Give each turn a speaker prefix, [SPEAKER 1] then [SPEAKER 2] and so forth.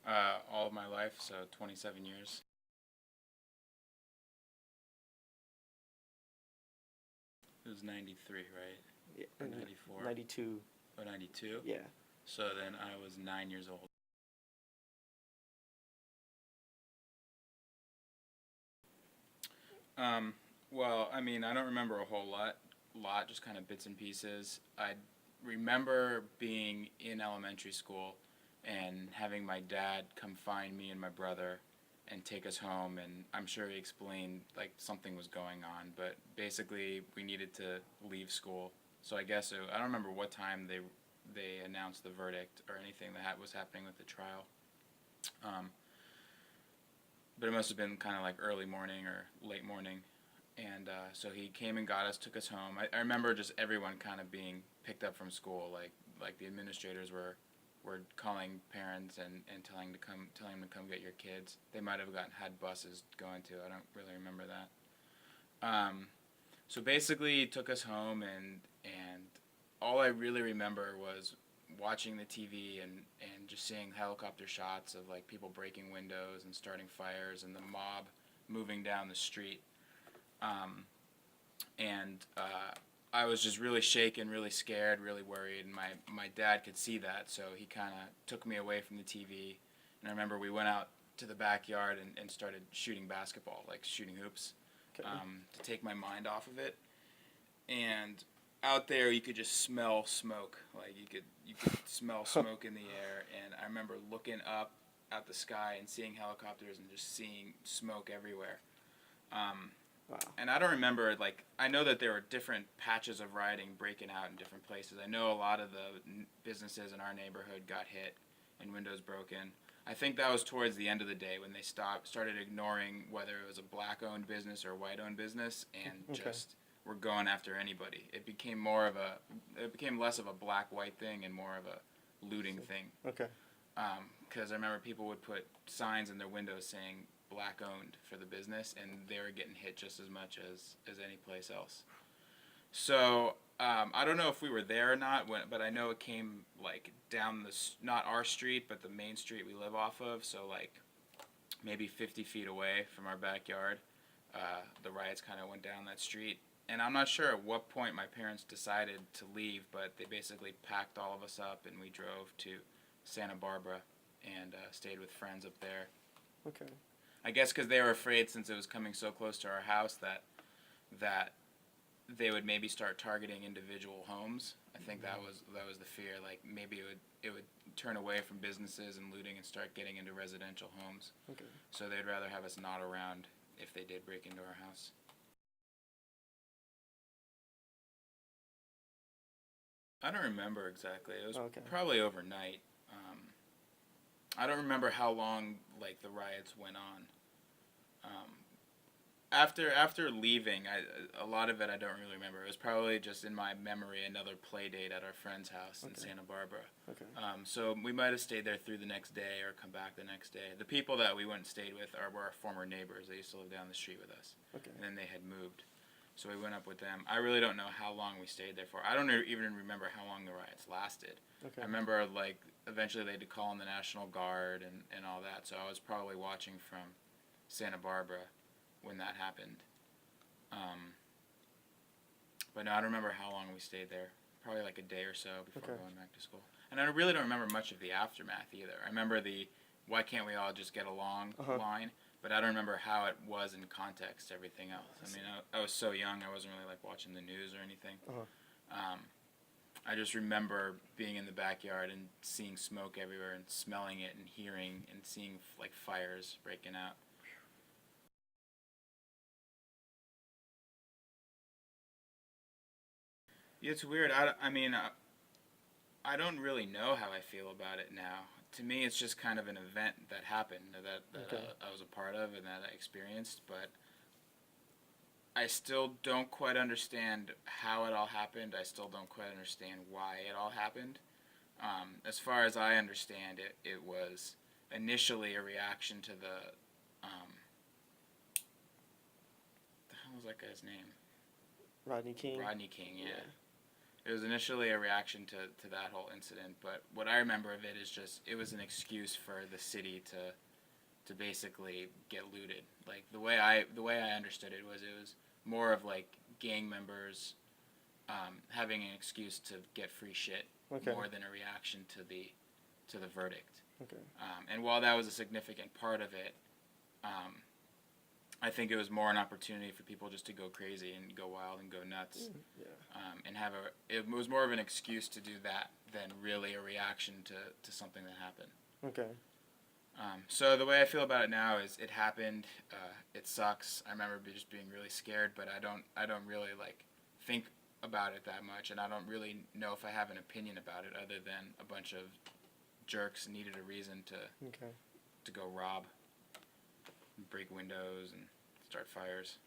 [SPEAKER 1] All of my life, so 27 years. It was 93, right?
[SPEAKER 2] Yeah,
[SPEAKER 1] Or 94?
[SPEAKER 2] 92.
[SPEAKER 1] Oh, 92?
[SPEAKER 2] Yeah.
[SPEAKER 1] So then I was 9 years old. Um, well, I mean, I don't remember a whole lot, just kind of bits and pieces. I remember being in elementary school and having my dad come find me and my brother and take us home, and I'm sure he explained like something was going on, but basically we needed to leave school. So I guess I don't remember what time they announced the verdict or anything that was happening with the trial. Um, but it must have been kind of like early morning or late morning. And so he came and got us, took us home. I remember just everyone kind of being picked up from school, like the administrators were calling parents and telling them to come get your kids. They might have had buses going to. I don't really remember that. So basically, he took us home, and all I really remember was watching the TV and just seeing helicopter shots of like people breaking windows and starting fires and the mob moving down the street. Um, and I was just really shaken, really scared, really worried. And my dad could see that, so he kind of took me away from the TV. And I remember we went out to the backyard and started shooting basketball, like shooting hoops,
[SPEAKER 2] Okay.
[SPEAKER 1] to take my mind off of it. And out there, you could just smell smoke. Like you could smell smoke in the air. And I remember looking up at the sky and seeing helicopters and just seeing smoke everywhere. Um,
[SPEAKER 2] Wow.
[SPEAKER 1] and I don't remember, like, I know that there were different patches of rioting breaking out in different places. I know a lot of the businesses in our neighborhood got hit and windows broken. I think that was towards the end of the day when they started ignoring whether it was a black-owned business or white-owned business and
[SPEAKER 2] Okay.
[SPEAKER 1] just were going after anybody. It became less of a black-white thing and more of a looting thing.
[SPEAKER 2] Okay.
[SPEAKER 1] Because I remember people would put signs in their windows saying black owned for the business, and they were getting hit just as much as any place else. So I don't know if we were there or not, but I know it came like down not our street, but the main street we live off of. So like maybe 50 feet away from our backyard, the riots kind of went down that street. And I'm not sure at what point my parents decided to leave, but they basically packed all of us up and we drove to Santa Barbara and stayed with friends up there.
[SPEAKER 2] Okay.
[SPEAKER 1] I guess because they were afraid, since it was coming so close to our house, that they would maybe start targeting individual homes. I think that was the fear. Like maybe it would turn away from businesses and looting and start getting into residential homes.
[SPEAKER 2] Okay.
[SPEAKER 1] So they'd rather have us not around if they did break into our house. I don't remember exactly. It was
[SPEAKER 2] Okay.
[SPEAKER 1] probably overnight. I don't remember how long like the riots went on. Um, after leaving, a lot of it I don't really remember. It was probably just in my memory another play date at our friend's house in Santa Barbara.
[SPEAKER 2] Okay.
[SPEAKER 1] So we might have stayed there through the next day or come back the next day. The people that we went and stayed with were our former neighbors. They used to live down the street with us,
[SPEAKER 2] Okay.
[SPEAKER 1] and then they had moved. So we went up with them. I really don't know how long we stayed there for. I don't even remember how long the riots lasted.
[SPEAKER 2] Okay.
[SPEAKER 1] I remember like eventually they had to call in the National Guard and all that. So I was probably watching from Santa Barbara when that happened. But no, I don't remember how long we stayed there. Probably like a day or so before
[SPEAKER 2] Okay.
[SPEAKER 1] going back to school. And I really don't remember much of the aftermath either. I remember the "why can't we all just get along" line, but I don't remember how it was in context to everything else. I mean, I was so young, I wasn't really like watching the news or anything. I just remember being in the backyard and seeing smoke everywhere and smelling it and hearing and seeing like fires breaking out. It's weird. I mean, I don't really know how I feel about it now. To me, it's just kind of an event that happened that
[SPEAKER 2] Okay.
[SPEAKER 1] I was a part of and that I experienced, but I still don't quite understand how it all happened. I still don't quite understand why it all happened. As far as I understand it, it was initially a reaction to the hell was that guy's name?
[SPEAKER 2] Rodney King.
[SPEAKER 1] Rodney King, yeah. It was initially a reaction to that whole incident, but what I remember of it is just it was an excuse for the city to basically get looted. Like the way I understood it was more of like gang members having an excuse to get free shit more than a reaction to the verdict.
[SPEAKER 2] Okay.
[SPEAKER 1] And while that was a significant part of it, I think it was more an opportunity for people just to go crazy and go wild and go nuts.
[SPEAKER 2] Yeah.
[SPEAKER 1] And it was more of an excuse to do that than really a reaction to something that happened.
[SPEAKER 2] Okay.
[SPEAKER 1] So the way I feel about it now is it happened. It sucks. I remember just being really scared, but I don't really like think about it that much, and I don't really know if I have an opinion about it other than a bunch of jerks needed a reason to go rob, break windows, and start fires.